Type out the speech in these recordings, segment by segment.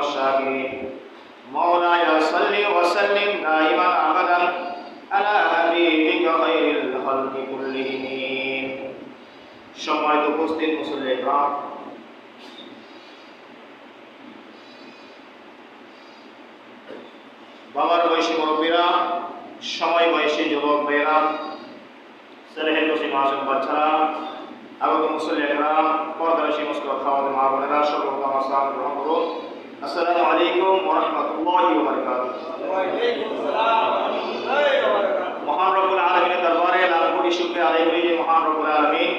والشاكرين مولاي صل وسلم دائما أبدا على حبيبك خير الخلق كلهم সম্মানিত উপস্থিত মুসল্লি کرام বাবার বয়সী মুরব্বীরা সময় বয়সী যুবক ভাইয়েরা ছেলেহের বসে মাসুম বাচ্চারা আগত মুসল্লি کرام পর্দার সমস্ত খাওয়াতে মা বোনেরা সর্বপ্রথম আসসালাম গ্রহণ করুন আসসালামু আলাইকুম ওয়া রাহমাতুল্লাহি ওয়া বারাকাতুহু ওয়া আলাইকুম আসসালাম ওয়া রাহমাতুল্লাহি ওয়া বারাকাতুহু মহান রব্বুল আলামিনের দরবারে লাখ কোটি শুকরিয়া আদায় করি যে মহান রব্বুল আলামিন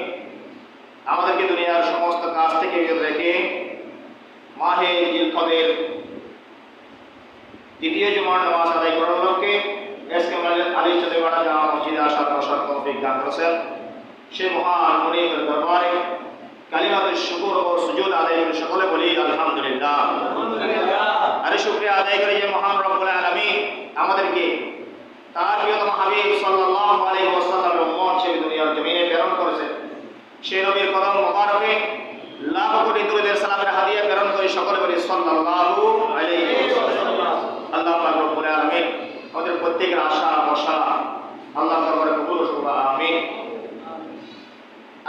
আমাদেরকে দুনিয়ার সমস্ত কাজ থেকে বিরত রেখে মাহে জিলকদের দ্বিতীয় জুমার নামাজ আদায় করার লক্ষ্যে এসকে আলী চন্দ্রবাড়া জামা মসজিদে আসার বসার তৌফিক দান করেছেন সে মহান মুনিবের দরবারে কালিমাতুশ শুকর ও সুজুদ আদায় করে সকলে বলি আলহামদুলিল্লাহ আরে শুকরিয়া আদায় করি যে মহান রব্বুল আলামিন আমাদেরকে তার প্রিয়তম হাবিব সাল্লাল্লাহু আলাইহি ওয়াসাল্লামের উম্মত সেই দুনিয়ার জমিনে প্রেরণ করেছেন সেই নবীর কদম মোবারকে লাখ কোটি দুরূদের সালামের হাদিয়া প্রেরণ করে সকলে বলি সাল্লাল্লাহু আলাইহি ওয়াসাল্লাম আল্লাহ পাক রব্বুল আলামিন আমাদের প্রত্যেকের আশা বসা আল্লাহ দরবারে কবুল করুন আমিন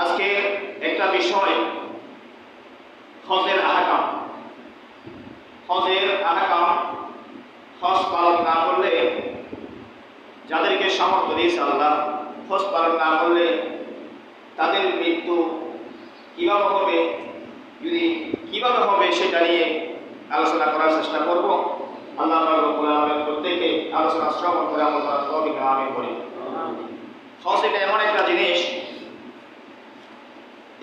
আজকে একটা বিষয় হজের আহকাম হজ পালন না করলে যাদেরকে সামর্থ্য দিয়েছে আল্লাহ হজ পালন না করলে তাদের মৃত্যু কিভাবে হবে সেটা নিয়ে আলোচনা করার চেষ্টা করব আল্লাহ রাব্বুল আলামিন প্রত্যেককে আলোচনা শ্রবণ করে আমল করার তৌফিক আমিন বলি হজ এটা এমন একটা জিনিস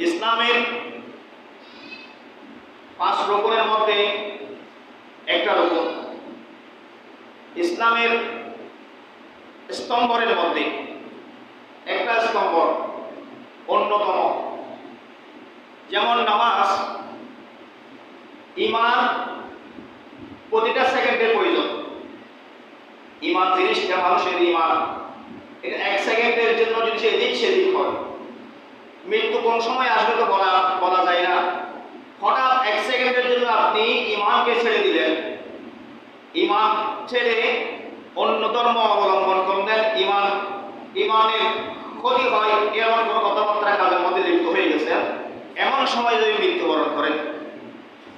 ইসলামের 5 রুকনের মধ্যে একটা রুকন ইসলামের স্তম্ভের মধ্যে একটা স্তম্ভ অন্যতম যেমন নামাজ ঈমান প্রতিটা সেকেন্ডের প্রয়োজন ঈমান জিনিসটা মানুষের ঈমান এটা 1 সেকেন্ডের জন্য যদি এদিক সেদিক হয় মৃত্যু কোন সময় আসবে তো বলা যায় না হঠাৎ 1 সেকেন্ডের জন্য আপনি ঈমানকে ছেড়ে দিলেন ঈমান ছেড়ে অন্য ধর্ম অবলম্বন করলেন ঈমানের ক্ষতি হয় এমন কোনো কথাবার্তা কাজের মধ্যে লিপ্ত হয়ে গেছে এমন সময় যদি মৃত্যুবরণ করেন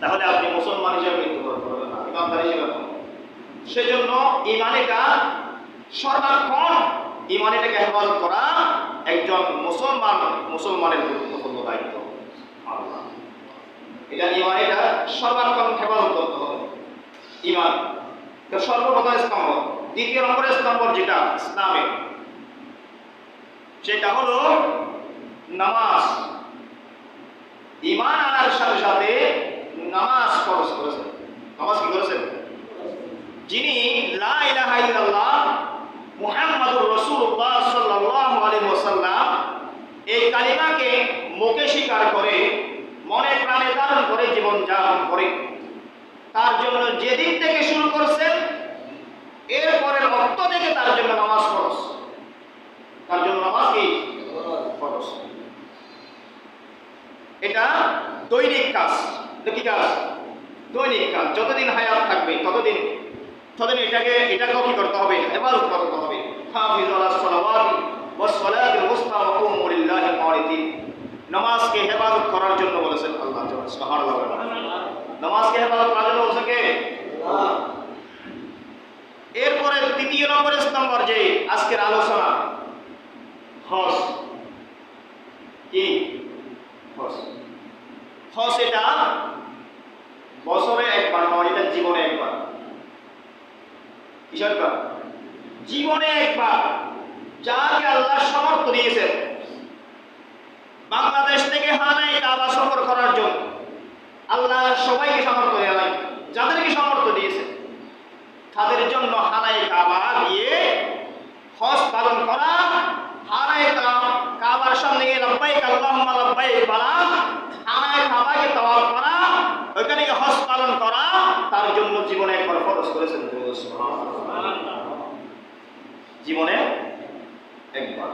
তাহলে আপনি মুসলমান হিসেবে মৃত্যুবরণ করবেন না ইমানদার হিসেবে সেজন্য ঈমানটা সর্বাক্ষণ ঈমানটাকে হেফাজত করা একজন মুসলমানের গুরুত্বপূর্ণ দায়িত্ব আল্লাহ এটা ঈমানটা সর্বাক্ষণ হেফাজত করতে হবে ঈমান তো সর্বপ্রথম স্তম্ভ দ্বিতীয় নম্বরের স্তম্ভ যেটা ইসলামের সেটা হলো নামাজ ঈমান আনার সাথে সাথে নামাজ ফরজ করেছেন নামাজ কি করেছেন যিনি লা ইলাহা ইল্লাল্লাহ মুহাম্মাদুর রাসূলুল্লাহ সাল্লাল্লাহু আলাইহি ওয়াসাল্লাম এই কালিমাকে মুখে স্বীকার করে মনে প্রাণে ধারণ করে জীবন যাপন করে তার জন্য যেদিন থেকে শুরু করেছেন এরপরের অর্থ থেকে তার জন্য নামাজ ফরজ তার জন্য নামাজ কি ফরজ এটা দৈনিক কাজ কি কাজ দৈনিক কাজ যতদিন হায়াত থাকবে ততদিন এটাকেও কি করতে হবে ইবাদত করতে হবে হাফিজু আলাস সালাওয়াতি ওয়াস সালাতুল মুস্তা ওয়া কুমু লিল্লাহি কানিতিন নামাজকে হেফাজত করার জন্য বলেছেন আল্লাহ সুবহানাল্লাহ নামাজকে হেফাজত করার জন্য বলেছেন কে আল্লাহ এরপরে তৃতীয় নম্বরের স্তম্ভ যে আজকের আলোচনা হজ কি হজ এটা বছরে একবার নয় এটা জীবনে একবার কিসেরবার জীবনে একবার যাকে আল্লাহ সামর্থ্য দিয়েছেন বাংলাদেশ থেকে হানায় কাবা সফর করার জন্য আল্লাহ সবাইকে সামর্থ্য দেয় নাই যাদেরকে সামর্থ্য দিয়েছেন তাদের জন্য হানায় কাবা দিয়ে হজ পালন করা হানায় কাবার সামনে লব্বাইক আল্লাহুম্মা লব্বাইক বলা হানায় কাবাকে তাওয়াফ করা ওইখানে হজ পালন করা তার জন্য জীবনে একবার ফরজ করেছেন সুবহানাল্লাহ জীবনে একবার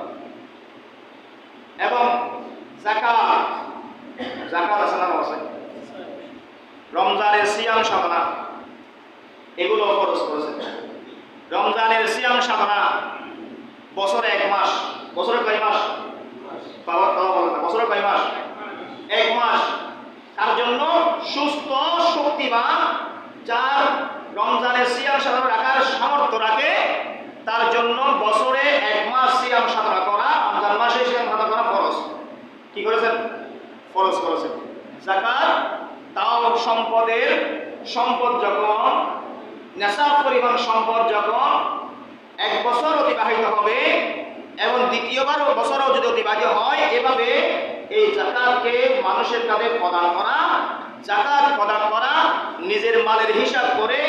এবং যাকাত আছে না আছে রমজানের সিয়াম সাধনা এগুলো ফরজ করেছেন। রমজানের সিয়াম সাধনা বছরে 1 মাস, বছরে কয় মাস? বছরে কয় মাস? 1 মাস। তার জন্য সুস্থ শক্তিবান, যার রমজানের সিয়াম সাধনা রাখার সামর্থ্য রাখে, তার জন্য বছরে 1 মাস সিয়াম সাধনা করা, রমজান মাসে সিয়াম সাধনা করা ফরজ। কি করেছেন? ফরজ করেছেন। যাকাত তাও সম্পদ যখন নেশাব পরিমাণ সম্পদ যখন 1 বছর অতিবাহিত হবে এবং দ্বিতীয়বার বছরও যদি অতিবাহিত হয়, এভাবে এই যাকাতকে মানুষের কাছে প্রদান করা, যাকাত প্রদান করা, নিজের মালের হিসাব করে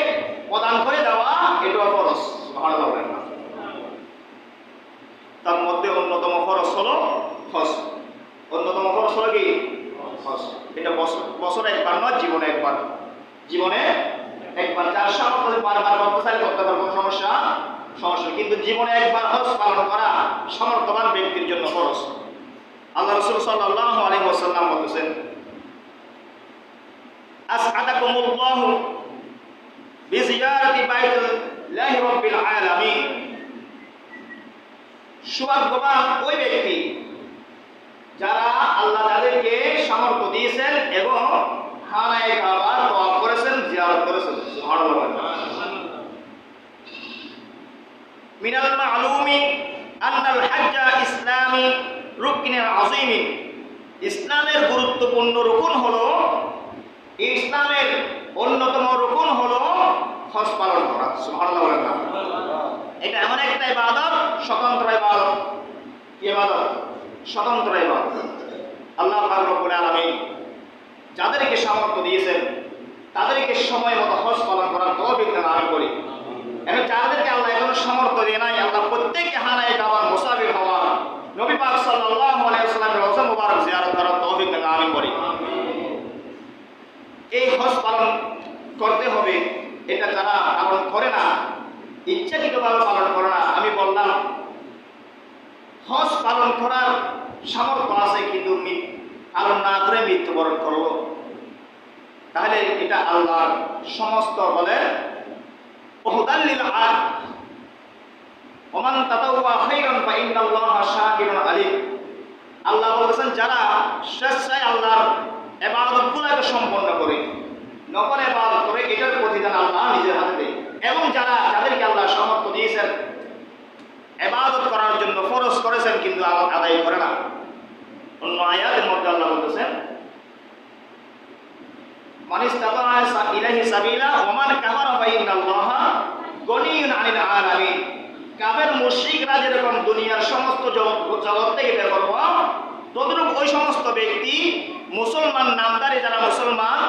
প্রদান করে দেওয়া, এটাও ফরজ। সুবহানাল্লাহ। তার মধ্যে অন্যতম ফরজ হলো হজ। অন্যতম ফরজ হলো কি? হজ। এটা বছরে একবার নয়, জীবনে একবার। জীবনে একবার। যার সামর্থ্য বারবার করতে চাইলে করতে পারবে, কোনো সমস্যা কিন্তু জীবনে একবার হজ পালন করা সামর্থ্যবান ব্যক্তির জন্য ফরজ। আল্লাহ রাসূল সাল্লাল্লাহু আলাইহি ওয়াসাল্লাম বলেছেন, আসআদাকুমুল্লাহু বিজিয়ারাতি বাইতিল্লাহি রাব্বিল আলামিন। সৌভাগ্যবান ওই ব্যক্তি যারা আল্লাহ তাদেরকে সামর্থ্য দিয়েছেন এবং খানায়ে কাবা তওয়াফ করেছেন, জিয়ারত করেছেন। সুবহানাল্লাহ। মিনাল মা'লুমি আন্নাল হাজ্জা ইসলামি রুকনুন আযীম। ইসলামের গুরুত্বপূর্ণ রুকুন হলো, ইসলামের অন্যতম রুকুন হলো হজ পালন করা। সুবহানাল্লাহ। এটা এমন একটা ইবাদত, স্বতন্ত্র ইবাদত। কি ইবাদত? স্বতন্ত্র ইবাদত। আল্লাহ পাক রব্বুল আলামিন যাদেরকে সামর্থ্য দিয়েছেন তাদেরকে সময় মতো হজ পালন করার তৌফিক দান করি। এখন যাদেরকে আল্লাহ এখনো সামর্থ্য দিয়ে নাই, আল্লাহ প্রত্যেককে খানায়ে কাবার মুসাফির হওয়া, নবী পাক সাল্লাল্লাহু আলাইহি ওয়াসাল্লামের রওজা মুবারক জিয়ারত করার তৌফিক দান করি। এই হজ পালন করতে হবে। এটা যারা পালন করে না, ইচ্ছাকৃতভাবে পালন করে না, আমি বললাম হজ পালন করার সামর্থ্য আছে কিন্তু পালন না করে মৃত্যুবরণ করলো, তাহলে এটা আল্লাহর সমস্ত বলে ওহুদাল্লিল আদ ওমান তাতাওয়া খাইরান ফা ইন্নাল্লাহা শাকিরুন আলিম। আল্লাহ বলেছেন, যারা স্বেচ্ছায় আল্লাহর ইবাদতগুলোকে সম্পন্ন করে, নফল ইবাদত করে, এটার প্রতিদান আল্লাহ নিজের হাতে দেয়। এবং যাদেরকে আল্লাহ সামর্থ্য দিয়েছেন ইবাদত করার জন্য, ফরজ করেছেন কিন্তু আদায় করে না। অন্য আয়াতের মধ্যে আল্লাহ বলেছেন, মান ইসতাতাআ ইলাইহি সাবিলা ওয়া মান কাফারা ফা ইন্নাল্লাহা গনিয়্যুন আনিল আলামিন। কাফের মুশরিকরা যেরকম দুনিয়ার সমস্ত জগৎ থেকে বেপরোয়া, তদ্রূপ ওই সমস্ত ব্যক্তি মুসলমান নামদারি যারা মুসলমান,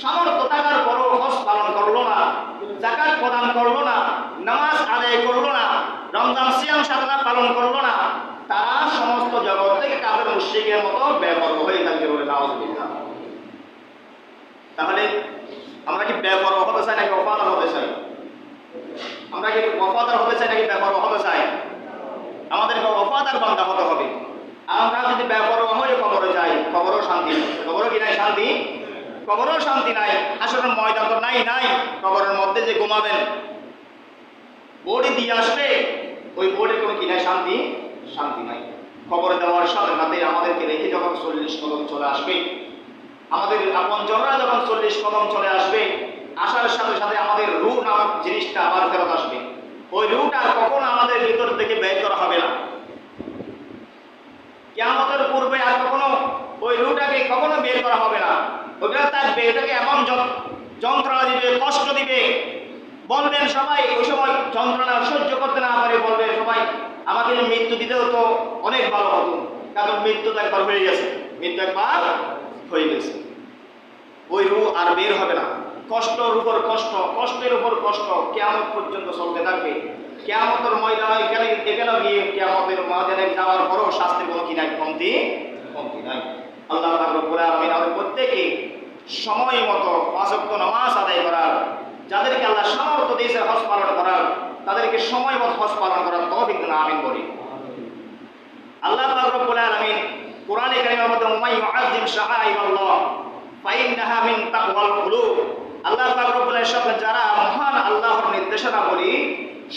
সামর্থ্য থাকার পরও হজ পালন করলো না, যাকাত প্রদান করলো না, নামাজ আদায় করলো না, রমজান সিয়াম সাধনা পালন করলো না, তারা সমস্ত জগৎ থেকে কাফের মুশরিকের মতো বেপরোয়া হয়ে থাকবে বলে নাউযুবিল্লাহ। তাহলে আমরা কি বেপরোয়া হতে চাই নাকি ওয়াফাদার হতে চাই? আমরা কি ওয়াফাদার হতে চাই নাকি বেপরোয়া হতে চাই? আমাদেরকে ওয়াফাদার বান্দা হতে হবে। আমরা যদি বেপরোয়া হয়ে কবরে যাই, কবরও শান্তি নেই। কবরও কি নাই? শান্তি। কবরও শান্তি নাই। আসলে ময়দান তো নাই। কবরের মধ্যে যে ঘুমাবেন, বডি দিয়ে আসবে, ওই বডির কোনো কি নাই? শান্তি নাই। কবরে দেওয়ার সাথে সাথে আমাদেরকে রেখে যখন 40 কদম চলে আসবে, আমাদের আপনজনরা যখন 40 কদম চলে আসবে, আসার সাথে সাথে আমাদের রূহ নামক জিনিসটা আবার ফেরত আসবে। ওই রূহটা কখনো আমাদের ভিতর থেকে বের করা হবে না। কিয়ামতের পূর্বে আর কখনো ওই রূহটাকে কখনো বের করা হবে না। ওটা থাকবে, এটাকে এমন যন্ত্রণা দিবে, কষ্ট দিবে, বলবেন সবাই, ওই সময় যন্ত্রণা সহ্য করতে না পারে বলবেন সবাই, আমাকে মৃত্যু দিতেও তো অনেক ভালো হতো, কারণ মৃত্যু তো একবার হয়ে গেছে। ওই রূহ আর বের হবে না। কষ্টের উপর কষ্ট, কষ্টের উপর কষ্ট কিয়ামত পর্যন্ত চলতে থাকবে। কিয়ামতের ময়দানে এখানে গিয়ে কিয়ামতের ময়দানে যাওয়ার পরও শাস্তির কোনো কি নাই? কমতি নাই। আল্লাহ পাক রব্বুল আলামিন আমাদের প্রত্যেককে সময় মতো 5 ওয়াক্ত নামাজ আদায় করার, যাদেরকে আল্লাহ সামর্থ্য দিয়েছে হজ পালন করার, তাদেরকে সময় মতো হজ পালন করার তৌফিক দান আমিন করি। আল্লাহ পাক রব্বুল আলামিন কোরআনে কারীমের মধ্যে উমাই ইউআযিম শাআইরাল্লাহ ফাইন্নাহা মিন তাকওয়াল কুলুব। আল্লাহ পাক রব্বুল আলামিন যারা মহান আল্লাহর নির্দেশনাবলী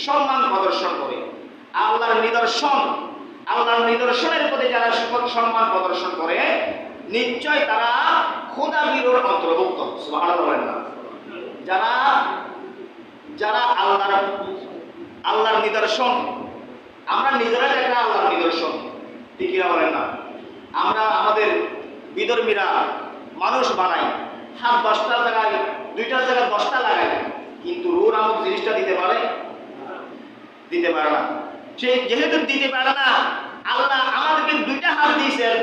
সম্মান প্রদর্শন করে, আল্লাহর নিদর্শনের প্রতি যারা সম্মান প্রদর্শন করে, নিশ্চয় তারা খোদা বীরের অন্তর্ভুক্ত। সুবহানাল্লাহ বলেন না? যারা যারা আল্লাহর নিদর্শন, আমরা নিজেরাই একটা আল্লাহর নিদর্শন, ঠিক কিনা বলেন না? আমরা আমাদের বিধর্মীরা মানুষ বানাই, হাত 10টা জায়গায় 2টার জায়গায় 10টা লাগাই, কিন্তু রূহ নামক জিনিসটা দিতে পারে না। সে যেহেতু দিতে পারে না, আল্লাহ আমাদেরকে 2টা হাত দিয়েছেন,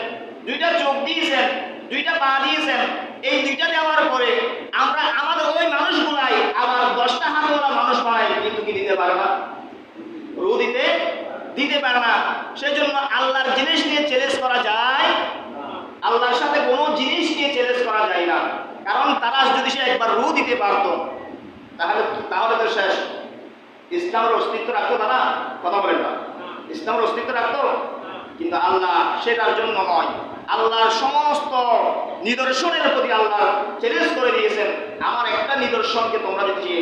2টা চোখ দিয়েছেন, 2টা পা দিয়েছেন। এই 2টা দেওয়ার পরে আমরা আমাদের ওই মানুষগুলাই আবার 10টা হাতওয়ালা মানুষ বানাই, কিন্তু কি দিতে পারে না? রূহ দিতে পারে না। সেজন্য আল্লাহর জিনিস নিয়ে চ্যালেঞ্জ করা যায়, আল্লাহর সাথে কোনো জিনিস নিয়ে চ্যালেঞ্জ করা যায় না। কারণ তারা যদি সে একবার রূহ দিতে পারত, তাহলে তো শেষ। ইসলামের অস্তিত্ব রাখতো তারা? কথা বলেন না? ইসলামের অস্তিত্ব রাখতো? কিন্তু আল্লাহ সেটার জন্য নয়, আল্লাহর সমস্ত নিদর্শনের প্রতি আল্লাহ চ্যালেঞ্জ করে দিয়েছেন। আমার একটা নিদর্শনকে তোমরা যদি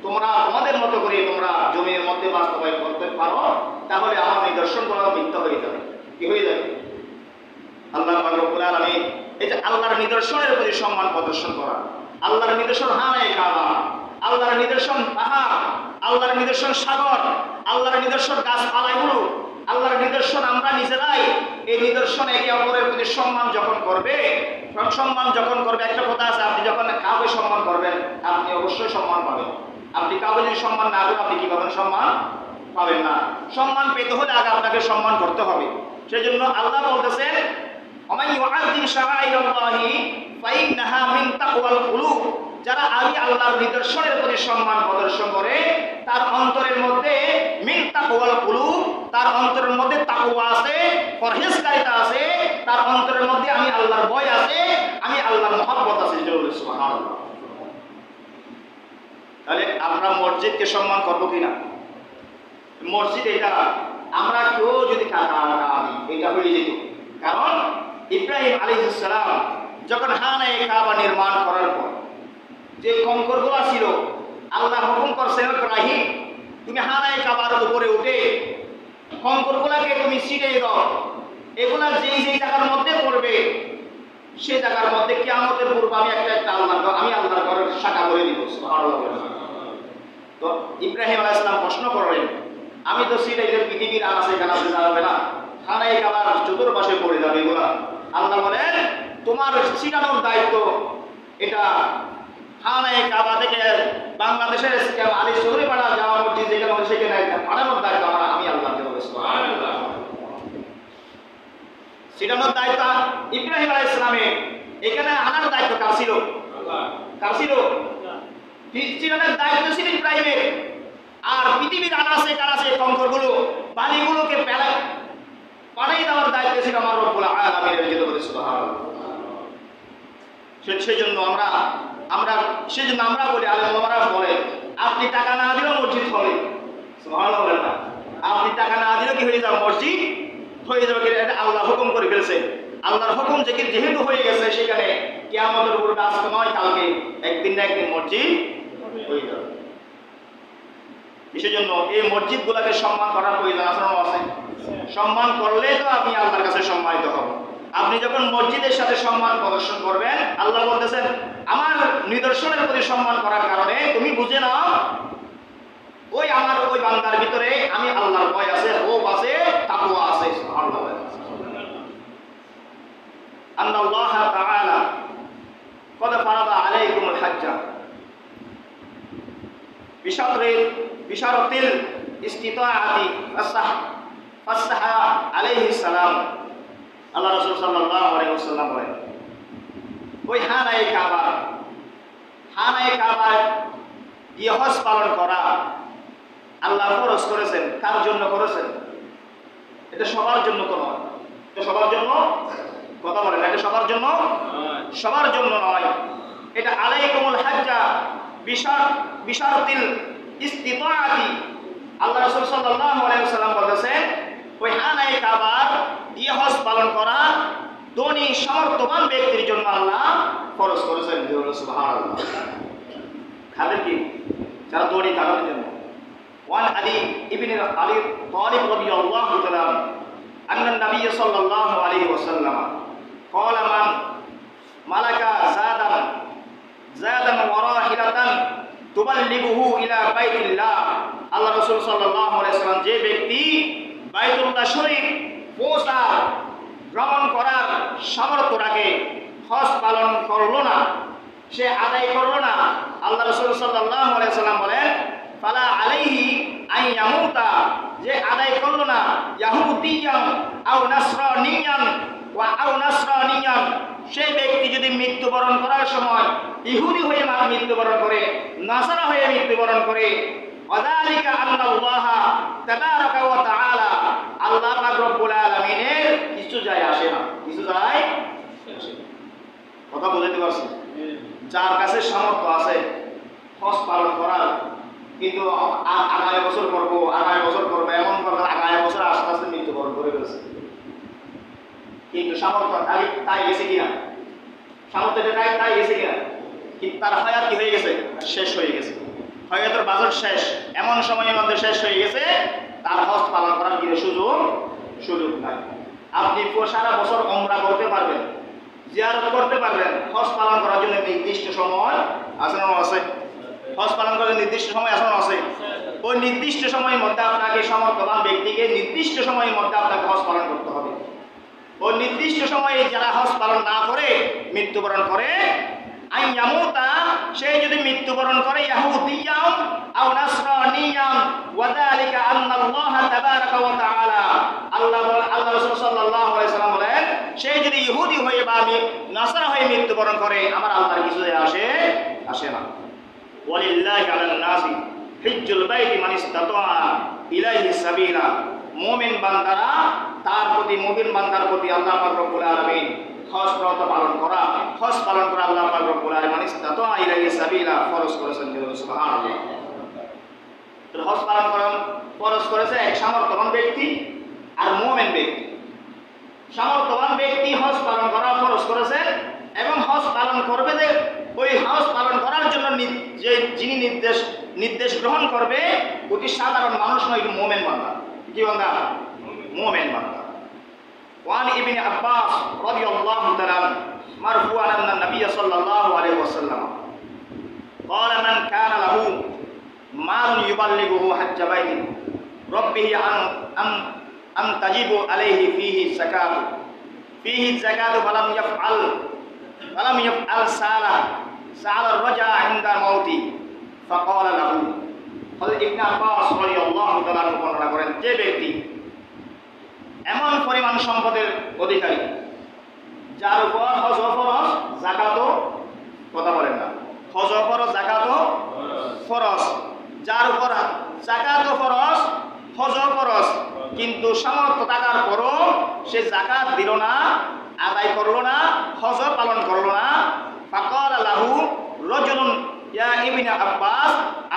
তোমাদের মতো করে তোমরা জমির মধ্যে বাস্তবায়ন করতে পারো, তাহলে আমার নিদর্শনগুলো মিথ্যা হয়ে যাবে। কি হয়ে যাবে? আল্লাহ পাক রব্বুল আলামিন এই যে আল্লাহর নিদর্শনের প্রতি সম্মান প্রদর্শন করা, আল্লাহর নিদর্শন হানায়ে কাবা, আল্লাহর নিদর্শন পাহাড়, আল্লাহর নিদর্শন সাগর, আল্লাহর নিদর্শন গাছপালাগুলো, আল্লাহর নিদর্শন আমরা নিজেরাই। এই নিদর্শন একে অপরের প্রতি সম্মান যখন করবে, একটা কথা আছে, আপনি যখন কাউকে সম্মান করবেন, আপনি অবশ্যই সম্মান পাবেন। আপনি কাউকে যদি সম্মান না করেন, আপনি কি পাবেন? সম্মান পাবেন না। সম্মান পেতে হলে আগে আপনাকে সম্মান করতে হবে। সেজন্য আল্লাহ বলতেছেন, ওমাই ইউআযিম শাআইরাল্লাহি ফাইন্নাহা মিন তাকওয়াল কুলুব, যারা আমি আল্লাহর নিদর্শনের প্রতি সম্মান প্রদর্শন করে, তার অন্তরের মধ্যে মিন তাকওয়াল কুলুব, তার অন্তরের মধ্যে তাকওয়া আছে, পরহেজগারিতা আছে, তার অন্তরের মধ্যে আমি আল্লাহর ভয় আছে, আমি আল্লাহর মহব্বত আছে। সুবহানাল্লাহ। তাহলে আমরা মসজিদকে সম্মান করবো কিনা? মসজিদ এটা আমরা কেউ যদি টাকা দিই, এটা হয়ে যেত। কারণ ইব্রাহিম আলাইহিস সালাম যখন হানায়ে কাবা নির্মাণ করার পর যে কঙ্করগুলো ছিল, আল্লাহ হুকুম করছেন, ইব্রাহিম তুমি হানায়ে কাবার উপরে উঠে কঙ্করগুলোকে তুমি ছিটিয়ে দাও। এগুলা যেই জায়গার মধ্যে পড়বে, সেই জায়গার মধ্যে কিয়ামতের পূর্বে আমি একটা আল্লাহর ঘরের শাখা করে দিব। সুবহানাল্লাহ। তো ইব্রাহিম আলাইহিস সালাম প্রশ্ন করলেন, আমি তো ছিটাইলে পৃথিবীর আনাচে কানাচে যাবে না, হানায়ে কাবার চতুর্পাশে পড়ে যাবে এগুলা। আল্লাহ বলেন, তোমার ছিটানোর দায়িত্ব এটা হানায়ে কাবা থেকে বাংলাদেশের আলী চৌধুরীপাড়া যাওয়া মসজিদ যেখানে সেখানে পাঠানোর দায়িত্ব আমি আল্লাহ দেব। সুবহানাল্লাহ। ছিটানোর দায়িত্ব ইব্রাহিম আলাইহিস সালামের, এখানে আনার দায়িত্ব কার ছিল? কার ছিল? ছিটানোর দায়িত্ব ছিল ইব্রাহিমের। আর পৃথিবীর আনাচে কানাচে কঙ্করগুলো, বালিগুলোকে পাঠিয়ে দেওয়ার দায়িত্ব ছিল আমার রব্বুল আলামিনের। সুবহানাল্লাহ। সেজন্য আমরা বলি, আলেম ওলামারা বলে, আপনি টাকা না দিলেও মসজিদ হবে। সুবহানাল্লাহ বলেন না? আপনি টাকা না দিলেও কি হয়ে যাবে? মসজিদ হয়ে যাবে। এটা আল্লাহ হুকুম করে ফেলছে। আল্লাহর হুকুম যেহেতু হয়ে গেছে, সেখানে কিয়ামতের উপর আজকে নয় কালকে একদিন না একদিন মসজিদ হয়ে যাবে। সেজন্য এই মসজিদগুলোকে সম্মান করার প্রয়োজন আছে। সম্মান করলে তো আপনি আল্লাহর কাছে সম্মানিত হবেন। আপনি যখন মসজিদের সাথে সম্মান প্রদর্শন করবেন, আল্লাহ বলতেছেন, আমার নিদর্শনের প্রতি সম্মান করার কারণে তুমি বুঝে নাও আমার ওই বান্দার ভিতরে আমি আল্লাহর ভয় আছে, খৌফ আছে, তাকওয়া আছে। সুবহানাল্লাহ। আল্লাহ তাআলা قد فرض عليكم الحج بشرط الاستطاعة فصح عليه السلام। আল্লাহ রাসূল সাল্লাল্লাহু আলাইহি ওয়াসাল্লাম বলেন, ওই হানায়ে কাবা গিয়ে হজ পালন করা আল্লাহ ফরজ করেছেন। কার জন্য করেছেন? এটা সবার জন্য তো নয়। এটা সবার জন্য, কথা বলেন, এটা সবার জন্য নয়। এটা আলাইকুমুল হাজ্জা বিশারতিল ইস্তিতাআতি। আল্লাহ রাসূল সাল্লাল্লাহু আলাইহি ওয়াসাল্লাম বলেছেন, ওই হানায়ে কাবার গিয়ে হজ পালন করা ধনী সামর্থ্যবান ব্যক্তির জন্য আল্লাহ ফরজ করেছেন। সুবহানাল্লাহ। তাদের কি যারা দড়ি তাদের জন্য ওয়ান আলী ইবনে আলী তালিব রাদিয়াল্লাহু তাআলা আন্না নবী সাল্লাল্লাহু আলাইহি ওয়াসাল্লাম قال من ملك زادا وراحلة তুবাল্লিগুহু ইলা বাইতিল্লাহ আল্লাহ রাসূল সাল্লাল্লাহু আলাইহি ওয়াসাল্লাম যে ব্যক্তি বাইতুল্লাহ শরীফ পৌঁছা ভ্রমণ করার সামর্থ্য রাখে হজ পালন করলো না সে আদায় করলো না আল্লাহ রাসূল সাল্লাল্লাহু আলাইহি ওয়াসাল্লাম বলেন ফালা আলাইহি আন ইয়ামুতা যে আদায় করলো না ইয়াহুদিয়ান আও নাসরানিয়ান ওয়া আও নাসরানিয়ান সেই ব্যক্তি যদি মৃত্যুবরণ করার সময় ইহুদি হয়ে মৃত্যুবরণ করে নাসারা হয়ে মৃত্যুবরণ করে ওয়াযালিকা আল্লাহ তাবারাকা ওয়া তাআলা আল্লাহ পাক রব্বুল আলামিনের কিছু যায় আসে না কিছু যায় আসে না কথা বুঝতে পারছেন যার কাছে সামর্থ্য আছে হজ পালন করার কিন্তু আগামী বছর করবো এমন কথা আগামী বছর আস্তে আস্তে মৃত্যুবরণ করে ফেলছে কিন্তু সামর্থ্য তাই গেছে কিনা সামর্থ্যটা তাই গেছে কিনা কিন্তু তার হায়াত কি হয়ে গেছে শেষ হয়ে গেছে হায়াতের বাজেট শেষ এমন সময়ের মধ্যে শেষ হয়ে গেছে তার হজ পালন করার কি সুযোগ নাই আপনি সারা বছর উমরা করতে পারবেন জিয়ারত করতে পারবেন হজ পালন করার জন্য নির্দিষ্ট সময় আছে না আছে হজ পালন করার নির্দিষ্ট সময় আছে না আছে ওই নির্দিষ্ট সময়ের মধ্যে আপনাকে সমর্থবান ব্যক্তিকে নির্দিষ্ট সময়ের মধ্যে আপনাকে হজ পালন করতে হবে ওই নির্দিষ্ট সময়ে যারা হজ পালন না করে মৃত্যুবরণ করে আইয়ামুতা সে যদি মৃত্যুবরণ করে ইয়াহুদিয়াম আও নাসরানিয়াম ওয়াযালিকা আন্নাল্লাহ তাবারাকা ওয়া তাআলা আল্লাহ রাসূল সাল্লাল্লাহু আলাইহি ওয়াসাল্লাম বলেন সে যদি ইহুদি হয়ে বা নাসারা হয়ে মৃত্যুবরণ করে আমার আল্লাহর কিছু আসে না ওয়ালিল্লাহি আলান নাসি হিজ্জুল বাইতি মান ইসতাতা ইলাইহি সাবিলা মুমিন বান্দারা তার প্রতি মুমিন বান্দার প্রতি আল্লাহ পাক রব্বুল আলামিন হজ পালন করা আল্লাহ পাক রব্বুল আলামিন ইসতাতা ইলাইহি সাবিলা ফরজ করেছেন সুবহানাল্লাহ তো হজ পালন করা ফরজ করেছে এক সামর্থ্যবান ব্যক্তি আর মুমিন ব্যক্তি সামর্থ্যবান ব্যক্তি হজ পালন করা ফরজ করেছে এবং হজ পালন করবে যে ওই হজ পালন করার জন্য যে যিনি নির্দেশ গ্রহণ করবে ওটি সাধারণ মানুষ নয় মুমিন বান্দা কি বান্দা মুমিন বান্দা ওয়ান ইবনে আব্বাস রাদিয়াল্লাহু তাআলা মারফুআন আন নবী সাল্লাল্লাহু আলাইহি ওয়াসাল্লাম قال من كان له مال يبلغه حج بيت ربه أن تجب عليه فيه الزكاة فلم يفعل سأل الرجع عند الموت فقال له হযরত ইবনে আব্বাস রাদিয়াল্লাহু তাআলা বর্ণনা করেন যে ব্যক্তি এমন পরিমাণ সম্পদের অধিকারী যার উপর হজ ফরজ যাকাতও কথা বলেন না হজ ফরজ যাকাতও ফরজ যার উপর যাকাতও ফরজ হজ ফরজ কিন্তু সামর্থ্য থাকার পরও সে যাকাত দিল না আদায় করলো না হজ পালন করলো না ফাকাল লাহু রাজুলুন ইয়া ইবনে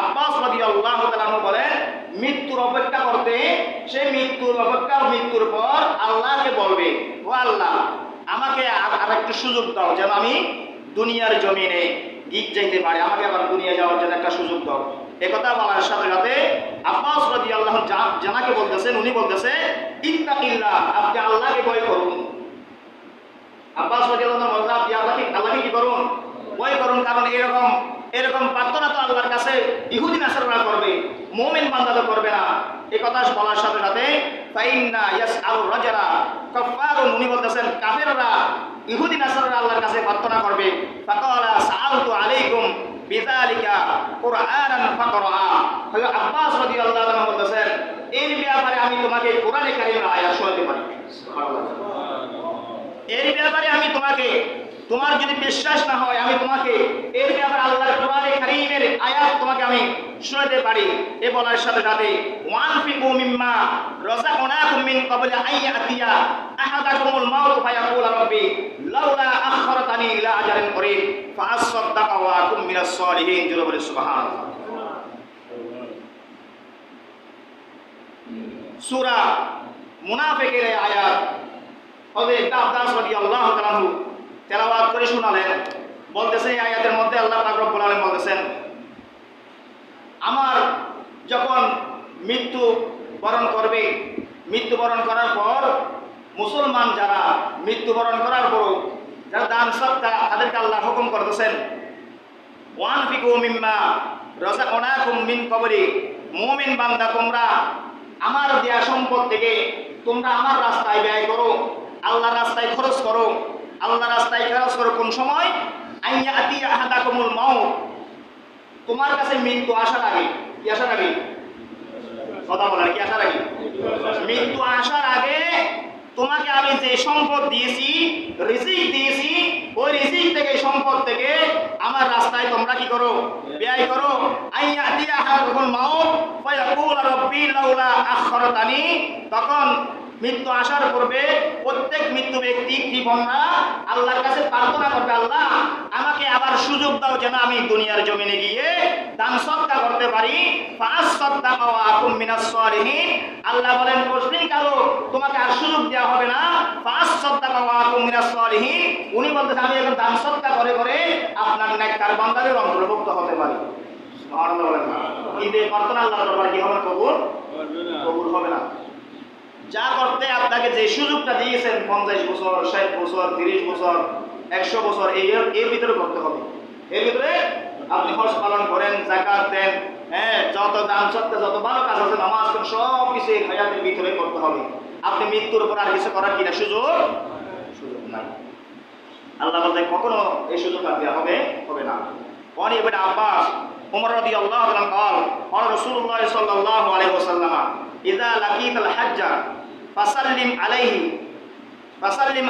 আব্বাস রাদিয়াল্লাহু তাআলা বলেন মৃত্যুর অপেক্ষা করতে সে মৃত্যুর পর আল্লাহকে বলবে ও আল্লাহ আমাকে আর একটু সুযোগ দাও যেন আমি দুনিয়ার জমিনে গিয়ে যেতে পারি আমাকে আবার দুনিয়া যাওয়ার জন্য একটা সুযোগ দাও একথা বলার সাথে সাথে আব্বাস রাদিয়াল্লাহু জানাকে বলতেছেন উনি বলতেছে ইত্তাকিল্লাহ আপনি আল্লাহকে ভয় করুন আব্বাস রাদিয়াল্লাহু বলতেন আপনি আল্লাহকে কি করুন ভয় করুন কারণ এরকম প্রার্থনা তো আল্লাহর কাছে ইহুদি নাসারা করবে মুমিন বান্দা তো করবে না এই কথা বলার সাথে সাথে ফাইন্না ইয়াসআলু রাজুলা কাফারুন উনি বলতেছেন কাফেররা ইহুদি নাসারা আল্লাহর কাছে প্রার্থনা করবে ফাকালা সাআলতু আলাইকুম বিযালিকা কুরআনান ফাকরা হযরত আব্বাস রাদিয়াল্লাহু আনহু বলতেছেন এর ব্যাপারে আমি তোমাকে কোরআনে কারীমের আয়াত শোনাতে পারি সুবহানাল্লাহ এর ব্যাপারে আমি তোমাকে তোমার যদি বিশ্বাস না হয় আমি তোমাকে এর ব্যাপারে আল্লাহর কোরআনে কারীমের আয়াত তোমাকে আমি শোনাতে পারি এ বলার সাথে সাথে ওয়ানফিকু মিম্মা রাযাকনাকুম মিন ক্বাবলি আইয়াতিয়া আহাদাকুমুল মাউত ফায়াকুল রাব্বি লাউলা আখখারতানি ইলা আজালিন করিব ফাআসসাদদাকা ওয়া আকুম মিনাস সালিহিন জোরে বলে সুবহানাল্লাহ সূরা মুনাফিকের আয়াত হযরত আব্বাস রাদিয়াল্লাহু তাআলা তেলাওয়াত করে শোনালেন বলতেছে এই আয়াতের মধ্যে আল্লাহ পাক রব্বুল আলামিন বলতেছেন আমার যখন মৃত্যু বরণ করবে, মৃত্যুবরণ করার পর মুসলমান যারা মৃত্যুবরণ করার পর যারা দান সদকা তাদেরকে আল্লাহ হুকুম করতেছেন, ওয়ানফিকু মিম্মা রাযাকনাকুম মিন ক্বাবলি, মুমিন বান্দা তোমরা আমার দেয়া সম্পদ থেকে তোমরা আমার রাস্তায় ব্যয় করো, আল্লাহর রাস্তায় খরচ করো। আল্লাহর রাস্তায় খরচ করো কোন সময়? আইয়া আতিয়া আহাদাকুমুল মাউত, তোমার কাছে মৃত্যু আসার আগে। কি আসার আগে? কথা বলেন, কি আসার আগে? মৃত্যু আসার আগে তোমাকে আমি যে সম্পদ দিয়েছি, রিজিক দিয়েছি, ওই রিজিক থেকে সম্পদ থেকে আমার রাস্তায় তোমরা কি করো? ব্যয় করো। আইয়া আতিয়া আহাদাকুমুল মাউত ফায়াকুল রাব্বি লাউলা আখখারতানি, তখন মৃত্যু আসার পূর্বে প্রত্যেক মৃত্যু ব্যক্তি কৃপণরা আল্লাহর কাছে প্রার্থনা করবে, আল্লাহ আমাকে আবার সুযোগ দাও যেন আমি দুনিয়ার জমিনে গিয়ে দান সদকা করতে পারি। ফাআসসাদদাকা ওয়া আকুম মিনাস সালিহিন, আল্লাহ বলেন প্রশ্নকালো তোমাকে আর সুযোগ দেওয়া হবে না। ফাআসসাদদাকা ওয়া আকুম মিনাস সালিহিন, উনি বলতেছেন আমি এখন দান সদকা করে করে আপনার নেককার বান্দাদের অন্তর্ভুক্ত হতে পারি। সুবহানাল্লাহ বলেন না, কিন্তু এই প্রার্থনা আল্লাহর দরবারে কি হবে? কবুল হবে না। যা করতে আপনাকে যে সুযোগটা দিয়েছেন 50 বছর, 60 বছর, 30 বছর, 100 বছর, এর ভিতরে করতে হবে। এর ভিতরে আপনি হজ পালন করেন, যাকাত দেন, যত দান সদকা যত ভালো কাজ আছে, নামাজ পড়েন, সব কিছু এই হায়াতের ভিতরে করতে হবে। আপনি মৃত্যুর উপর আর কিছু করার কিনা সুযোগ নাই। আল্লাহ বলতে কখনো এই সুযোগ আর দেওয়া হবে না। ওয়ানি ইবনে আব্বাস উমর রাদিয়াল্লাহু আনহু قال قال رسول الله صلى الله عليه وسلم إذا لقيت الحج فسلم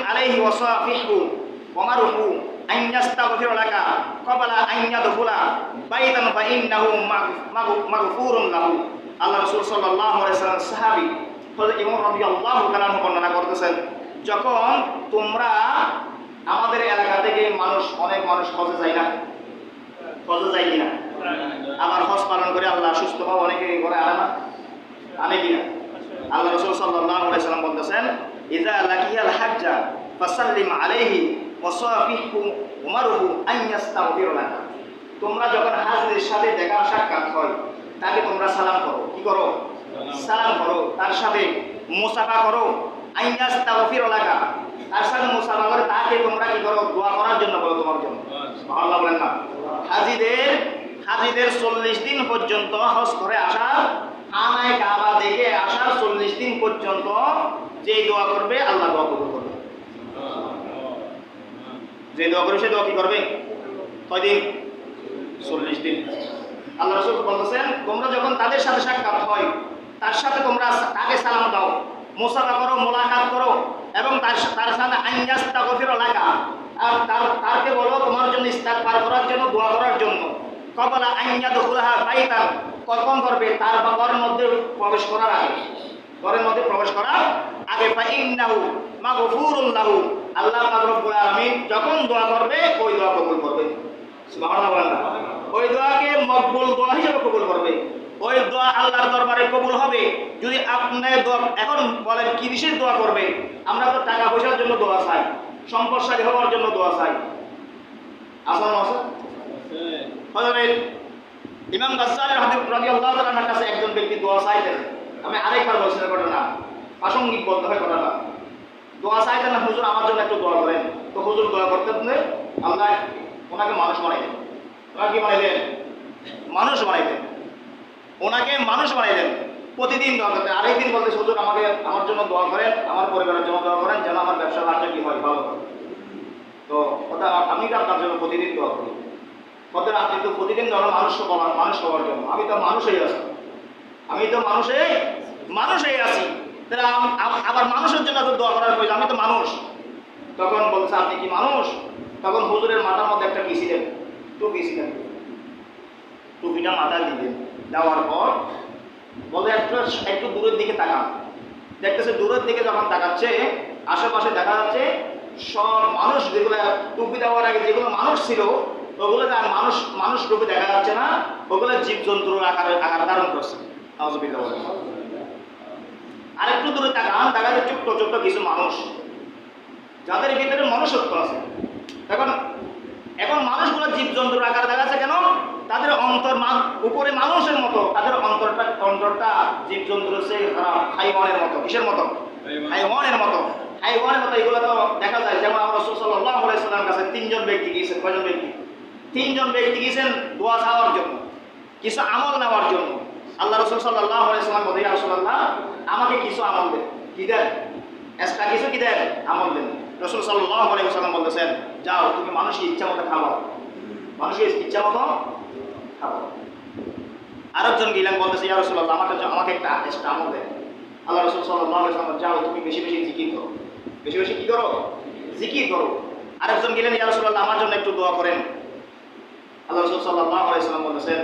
عليه وصافحه ومره أن يستغفر لك قبل أن يدخل بيتا فإنه مغفور له। আল্লাহ রাসূল সাল্লাল্লাহু আলাইহি ওয়াসাল্লাম সাহাবী হযরত ইমর রাদিয়াল্লাহু তাআলা বর্ণনা করতেছেন, যখন তোমরা আমাদের এলাকা থেকে অনেক মানুষ হজে যায় না, হজে যায় কিনা? আবার হজ পালন করে আল্লাহ সুস্থ পাও অনেকে করে আনে কিনা? আল্লাহ রাসূল সাল্লাল্লাহু আলাইহি ওয়াসাল্লাম বলতেছেন, ইযা লাকিয়াল হাজ্জা ফাসাল্লিম আলাইহি ওয়াসাফিহু উমারহু আন ইস্তাগফির লাকা, তোমরা যখন হাজীর সাথে দেখা সাক্ষাৎ হয় তাকে তোমরা সালাম করো। কি করো? সালাম করো। তার সাথে মুসাফা করো। আন ইস্তাগফির লাকা, তার সাথে মুসাফা করে তাকে তোমরা কি করো? দোয়া করার জন্য বলো, তোমার জন্য। সুবহানাল্লাহ বলেন না। হাজীদের 40 দিন পর্যন্ত হজ করে আসা, আনায় কাবা দেখে আসার 40 দিন পর্যন্ত যে দোয়া করবে আল্লাহ দোয়া কবুল করবে। যে দোয়া করবে সে দোয়া কি করবে? কয়দিন? 40 দিন। আল্লাহ রাসূল বলতেছেন, তোমরা যখন তাদের সাথে সাক্ষাৎ হয় তার সাথে তোমরা তাকে সালাম দাও, মুসাফা করো, মোলাকাত করো, এবং তার সাথে আইয়াস্তাগফির লাকা, আর তারকে বলো তোমার জন্য ইস্তিগফার করার জন্য, দোয়া করার জন্য। কবলা আইয়াদখুলাহা বাইতান, কখন করবে? তার ঘরের মধ্যে প্রবেশ করার আগে, ঘরের মধ্যে প্রবেশ করার আগে। ফাইন্নাহু মাগফুরুন লাহু, আল্লাহ পাক রব্বুল আলামিন যখন দোয়া করবে ওই দোয়া কবুল করবে। সুবহানাল্লাহ। ওই দোয়াকে মকবুল দোয়া হিসেবে কবুল করবে। ওই দোয়া আল্লাহর দরবারে কবুল হবে যদি আপনি দোয়া, এখন বলেন কি বিশেষ দোয়া করবে? আমরা তো টাকা পয়সার জন্য দোয়া চাই, সম্পদশালী হওয়ার জন্য দোয়া চাই। আসল হযরত ইমাম গাজ্জালী রাদিয়াল্লাহু তাআলার কাছে একজন ব্যক্তি দোয়া চাইতেন। আমি আরেকবার বলছিলাম ঘটনা, প্রাসঙ্গিক বলতে হয় ঘটনা। দোয়া চাইতেন, হুজুর আমার জন্য একটু দোয়া করেন। তো হুজুর দোয়া করতেন, আল্লাহ ওনাকে মানুষ বানাইতেন। ওনাকে কি বানাইতেন? মানুষ বানাইতেন। ওনাকে মানুষ বানাইতেন। প্রতিদিন দোয়া করতেন। আরেকদিন বলতে, হুজুর আমার জন্য দোয়া করেন, আমার পরিবারের জন্য দোয়া করেন, যেন আমার ব্যবসা বাণিজ্য কি হয়, ভালো হয়। তো আমি তো আপনার জন্য প্রতিদিন দোয়া করি। কতটা আপনি তো প্রতিদিন ধরো মানুষ হওয়ার জন্য। আমি তো মানুষই আছি, মানুষই আছি, তাহলে আবার মানুষের জন্য তো দোয়া করার প্রয়োজন। আমি তো মানুষ। তখন বলছে, আপনি কি মানুষ? তখন হুজুরের মাথার মধ্যে একটা কি ছিলেন? টুপি ছিলেন। টুপিটা মাথায় দিলেন, দেওয়ার পর বলে একটু দূরের দিকে তাকান। দেখতেছে দূরের দিকে যখন তাকাচ্ছে, আশেপাশে দেখা যাচ্ছে সব মানুষ, যেগুলো টুপি দেওয়ার আগে যেগুলো মানুষ ছিল ওগুলো আর মানুষ রূপে দেখা যাচ্ছে না, ওগুলো জীবজন্তুর আকার ধারণ করছে। আরেকটু দূরে তাকান, দেখা যাচ্ছে ছোট্ট ছোট্ট কিছু মানুষ, যাদের ভিতরে মনুষ্যত্ব আছে। এখন মানুষগুলো জীবজন্তুর আকার দেখা যাচ্ছে কেন? তাদের অন্তর উপরে মানুষের মতো, তাদের অন্তরটা জীবজন্তুর চেয়ে খারাপ, হাইওয়ানের মতো। কিসের মতো? হাইওয়ানের মতো। হাইওয়ানের মতো। এগুলো তো দেখা যায়। যেমন আমরা রাসূল সাল্লাল্লাহু আলাইহি ওয়াসাল্লামের কাছে তিনজন ব্যক্তি গিয়েছেন। কয়জন ব্যক্তি? তিনজন ব্যক্তি গিয়েছেন দোয়া চাওয়ার জন্য, কিছু আমল নেওয়ার জন্য। আল্লাহ রাসূল সাল্লাল্লাহু আলাইহি ওয়াসাল্লাম বলেন, ইয়া রাসূলুল্লাহ, আমাকে কিছু আমল দেন। কি দেন? এক্সট্রা কিছু কি দেন? আমল দেন। রাসূল সাল্লাল্লাহু আলাইহি ওয়াসাল্লাম বলতেছেন, যাও তুমি মানুষকে ইচ্ছা মতো খাওয়াও, মানুষকে ইচ্ছা মতো খাওয়াও। আরেকজন গেলেন, বলতেছে, ইয়া রাসূলুল্লাহ, আমাকে একটা এক্সট্রা আমল দেন। আল্লাহ রাসূল সাল্লাল্লাহু আলাইহি ওয়াসাল্লাম, যাও তুমি বেশি বেশি জিকির করো, বেশি বেশি কি করো? জিকির করো। আরেকজন গেলেন, ইয়া রাসূলুল্লাহ, আমার জন্য একটু দোয়া করেন। আল্লাহ রাসূল সাল্লাল্লাহু আলাইহি ওয়াসাল্লাম বলেছেন,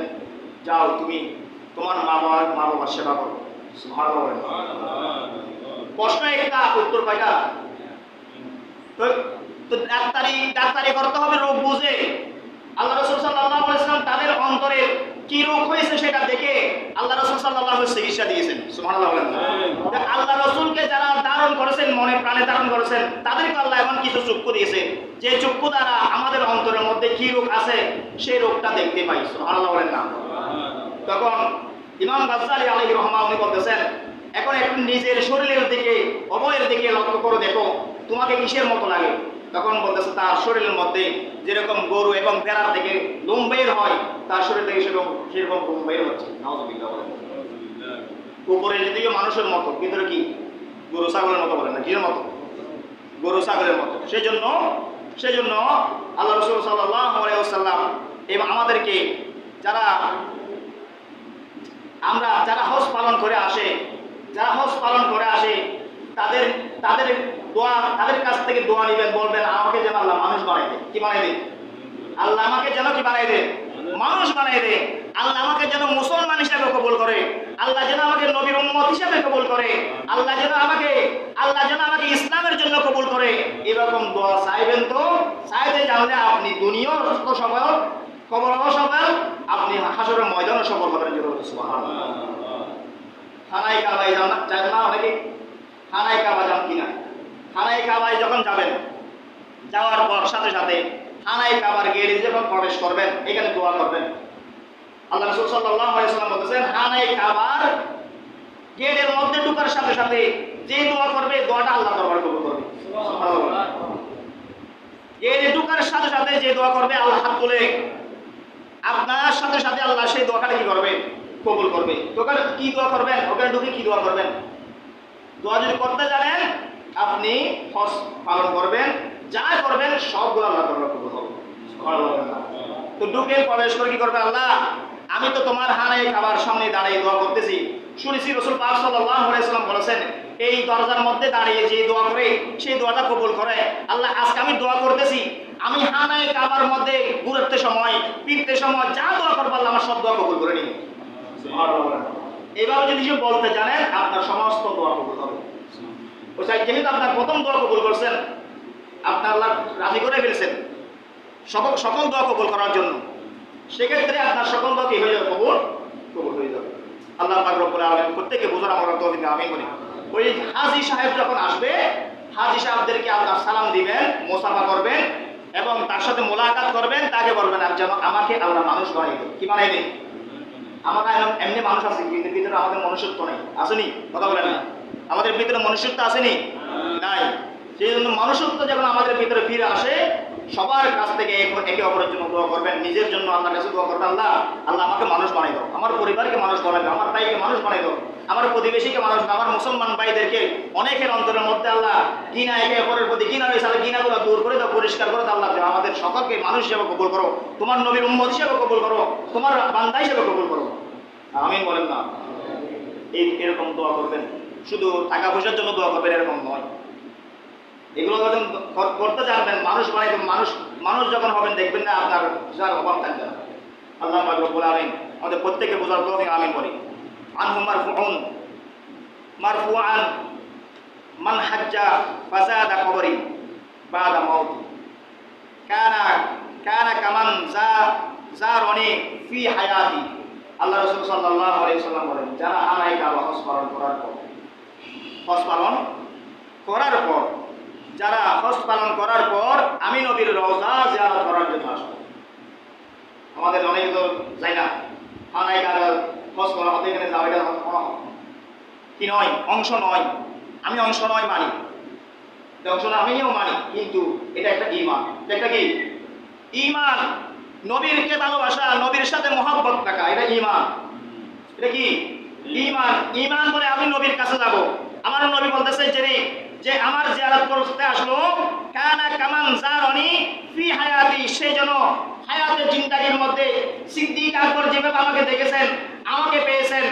যাও তুমি তোমার মা বাবার সেবা করো। সুবহানাল্লাহ। প্রশ্ন একটা, উত্তর কয়টা? তো ডাক্তারি করতে হবে রোগ বুঝে। আল্লাহ রাসূল সাল্লাল্লাহু আলাইহি ওয়াসাল্লাম তাদের অন্তরে কি রোগ হয়েছে সেটা দেখে আল্লাহ রাসূল সাল্লাল্লাহু আলাইহি ওয়াসাল্লাম চিকিৎসা দিয়েছেন। সুবহানাল্লাহ। আল্লাহ রাসূলকে যারা ধারণ করেছেন, মনে প্রাণে ধারণ করেছেন, তাদেরকে আল্লাহ এমন কিছু চক্ষু দিয়েছে যে চক্ষু দ্বারা আমাদের অন্তরের মধ্যে কি রোগ আছে সেই রোগটা দেখতে পাই। সুবহানাল্লাহ বলেন না? তখন ইমাম গাজ্জালী আলাইহির রহমা উনি বলতেছেন, এখন একটু নিজের শরীরের দিকে, অবয়ের দিকে লক্ষ্য করে দেখো, তোমাকে কিসের মতো লাগে? তখন বলতেছে, তার শরীরের মধ্যে যেরকম গরু এবং ভেড়ার থেকে লোম বের হয়, তার শরীর থেকে সেরকম লোম বের হচ্ছে। নাউযুবিল্লাহ। উপরের দিকে মানুষের মতো, ভিতরে কি গরু ছাগলের মতো বলেন না? কিসের মতো? গরু ছাগলের মতো। সেজন্য আল্লাহ রাসূল সাল্লাল্লাহু আলাইহি ওয়াসাল্লাম এবং আমাদেরকে যারা হজ পালন করে আসে, তাদের কাছ থেকে দোয়া নেবেন, বলবেন, আমাকে যেন আল্লাহ মানুষ বানাই দেয়। কি বানাই দেয়? আল্লাহ আমাকে যেন কি বানাই দেয়? মানুষ বানাই দেয়। আল্লাহ আমাকে যেন মুসলমান হিসেবে কবুল করে। আল্লাহ যেন আমাকে নবীর উম্মত হিসেবে কবুল করে। আল্লাহ যেন আমাকে ইসলামের জন্য কবুল করে। এরকম দোয়া চাইবেন। তো চাইতে জানলে আপনি দুনিয়াও সফল, কবরও সফল, আপনি হাসরের ময়দানও সফল হবেন। সুবহানাল্লাহ। খানায় কাবায় যান না অনেকে? খানায় কাবা যান কিনা? খানায় কাবায় যখন যাবেন, যাওয়ার পর সাথে সাথে খানায় কাবার গেটে যখন প্রবেশ করবেন, এখানে দোয়া করবেন। আল্লাহ রাসূল সাল্লাল্লাহু আলাইহি ওয়াসাল্লাম বলেছেন, খানায় কাবার গেটের মধ্যে ঢোকার সাথে সাথে যে দোয়া করবে, দোয়াটা আল্লাহ দরবারে কবুল করবে। সুবহানাল্লাহ। গেটে ঢোকার সাথে সাথে যে দোয়া করবে, আল্লাহ হাত তুলে আপনার সাথে সাথে আল্লাহ সেই দোয়াটা কি করবে? কবুল করবে। ওখানে কি দোয়া করবেন? ওখানে ঢুকে কি দোয়া করবেন? দোয়া যদি করতে জানেন, আপনি হজ পালন করবেন, যা করবেন সবগুলো আল্লাহ তাআলা কবুল হবে। সুবহানাল্লাহ। তো ঢুকে প্রবেশ করে কি করবে? আল্লাহ, আমি তো তোমার হানায় খাবার সামনে দাঁড়িয়ে দোয়া করতেছি। শুনেছি রাসূল পাক সাল্লাল্লাহু আলাইহি ওয়াসাল্লাম বলেছেন, এই দরজার মধ্যে দাঁড়িয়ে যে দোয়া করে সেই দোয়াটা কবুল করে। আল্লাহ, আজকে আমি দোয়া করতেছি, আমি হানায় কাবার মধ্যে ঘুরতে সময়, ফিরতে সময় যা দোয়া করবো, আল্লাহ আমার সব দোয়া কবুল করে নিন। সুবহানাল্লাহ। এভাবে যদি সে বলতে জানেন, আপনার সমস্ত দোয়া কবুল হবে। যেহেতু আপনার প্রথম দোয়া কবুল করছেন, আপনার আল্লাহ রাজি করে ফেলছেন সকল দোয়া কবুল করার জন্য, সেক্ষেত্রে আপনার সকল দোয়া কি হয়ে যাবে? কবুল হয়ে যাবে। আল্লাহ পাক রব্বুল আলামিন প্রত্যেককে বোঝার আমরা তৌফিক দান আমিন বলি। ওই হাজী সাহেব যখন আসবে, হাজী সাহেবদেরকে আপনার সালাম দিবেন, মুসাফা করবেন এবং তার সাথে মোলাকাত করবেন। তাকে বলবেন, যেন আমাকে আল্লাহ মানুষ বানাই দেয়। কি বানাই দেয়? আমরা এমনি মানুষ আছে, কিন্তু ভিতরে আমাদের মনুষ্যত্ব নেই। আসেনি? কথা বলেন না? আমাদের ভিতরে মনুষ্যত্ব আসেনি? নাই। সেই জন্য মনুষ্যত্ব যখন আমাদের ভিতরে ফিরে আসে, সবার কাছ থেকে একে অপরের জন্য দোয়া করবেন, নিজের জন্য আল্লাহর কাছে দোয়া করবেন, আল্লাহ আমাকে মানুষ বানাই দাও, আমার পরিবারকে মানুষ বানাই দাও, আমার ভাইকে মানুষ বানাই দাও, আমার প্রতিবেশীকে মানুষ, আমার মুসলমান ভাইদেরকে অনেকের অন্তরের মধ্যে আল্লাহ ঘৃণা, একে অপরের প্রতি ঘৃণা হয়েছে, আল্লাহ ঘৃণাগুলো দূর করে দাও, পরিষ্কার করে দাও। আল্লাহ আমাদের সকলকে মানুষ হিসেবে কবুল করো, তোমার নবীর উম্মত হিসেবে কবুল করো, তোমার বান্দা হিসেবে কবুল করো। আমিন বলেন না? এরকম দোয়া করবেন। শুধু টাকা পয়সার জন্য দোয়া করবেন এরকম নয়। এগুলো যখন করতে জানবেন, মানুষ যখন হবেন, দেখবেন না আপনার যার অভাব থাকবে না। আল্লাহ পাক রব্বুল আলামিন আমাদের প্রত্যেককে বোঝার তৌফিক আমিন বলি। আনহু মারফুআন মান হাজ্জা ফাসাদা কবরি বাদা মাউত কানা কামান জারনি ফি হায়াতি। আল্লাহ রাসূল সাল্লাল্লাহু আলাইহি ওয়াসাল্লাম বলেন, যারা হানায় কাবা হজ পালন করার পর আমি নবীর রওজা জিয়ারত করার জন্য আসবে। আমাদের অনেকে তো যায় না, হানাই কাগজ খোঁজ করা হতে এখানে যাওয়া, এটা কি নয়, অংশ নয়। আমি অংশ নয় মানি, এটা অংশ না, আমিও মানি, কিন্তু এটা একটা ঈমান। এটা একটা কি ঈমান। নবীরকে ভালোবাসা, নবীর সাথে মহব্বত রাখা, এটা ঈমান। এটা কি ঈমান। ঈমান বলে আমি নবীর কাছে যাব। আমার নবী বলতেছে যে আমার জিয়ারত করতে আসলো, কানা কামান জারনি ফি হায়াতি, সে যেন হায়াতের জিন্দেগির মধ্যে সিদ্দিক আকবর যেভাবে আমাকে দেখেছেন, আমাকে পেয়েছেন,